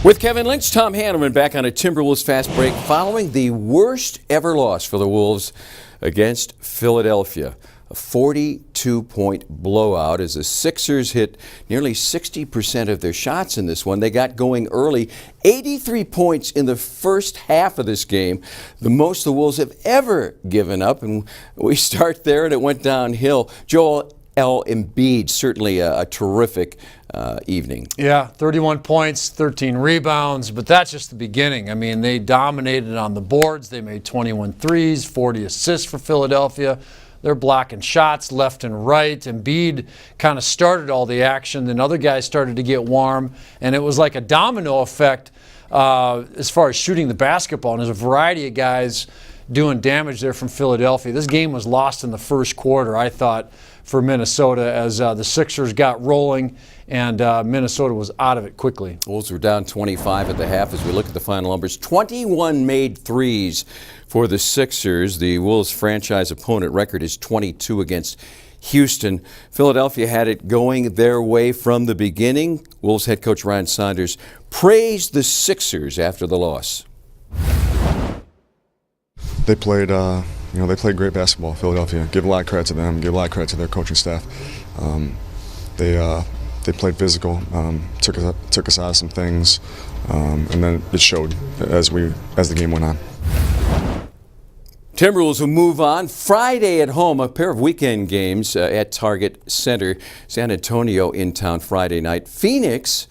With Kevin Lynch, Tom Hanneman back on a Timberwolves fast break following the worst ever loss for the Wolves against Philadelphia. A 42-point blowout as the Sixers hit nearly 60% of their shots in this one. They got going early, 83 points in the first half of this game, the most the Wolves have ever given up. And we start there and it went downhill. Joel Embiid, certainly a terrific evening. Yeah, 31 points, 13 rebounds, but that's just the beginning. I mean, they dominated on the boards. They made 21 threes, 40 assists for Philadelphia. They're blocking shots left and right. Embiid kind of started all the action. Then other guys started to get warm, and it was like a domino effect as far as shooting the basketball. And there's a variety of guys doing damage there from Philadelphia. This game was lost in the first quarter, I thought, for Minnesota as the Sixers got rolling and Minnesota was out of it quickly. Wolves were down 25 at the half as we look at the final numbers. 21 made threes for the Sixers. The Wolves franchise opponent record is 22 against Houston. Philadelphia had it going their way from the beginning. Wolves head coach Ryan Saunders praised the Sixers after the loss. They played they played great basketball, Philadelphia. Give a lot of credit to them. Give a lot of credit to their coaching staff. They played physical, took us out of some things, and then it showed as the game went on. Timberwolves will move on Friday at home. A pair of weekend games at Target Center. San Antonio in town Friday night. Phoenix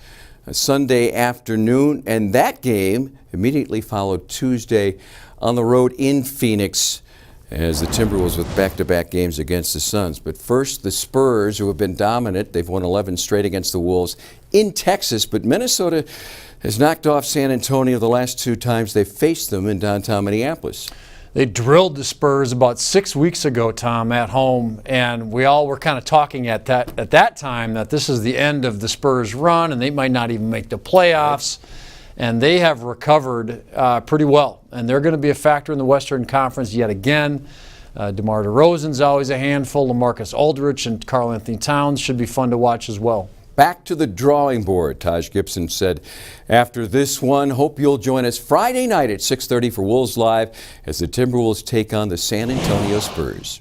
Sunday afternoon, and that game immediately followed Tuesday on the road in Phoenix as the Timberwolves with back-to-back games against the Suns. But first, the Spurs, who have been dominant. They've won 11 straight against the Wolves in Texas, but Minnesota has knocked off San Antonio the last two times they've faced them in downtown Minneapolis. They drilled the Spurs about 6 weeks ago, Tom, at home, and we all were kind of talking at that time that this is the end of the Spurs run and they might not even make the playoffs. And they have recovered pretty well. And they're going to be a factor in the Western Conference yet again. DeMar DeRozan's always a handful. LaMarcus Aldridge and Karl Anthony Towns should be fun to watch as well. Back to the drawing board, Taj Gibson said after this one. Hope you'll join us Friday night at 6:30 for Wolves Live as the Timberwolves take on the San Antonio Spurs.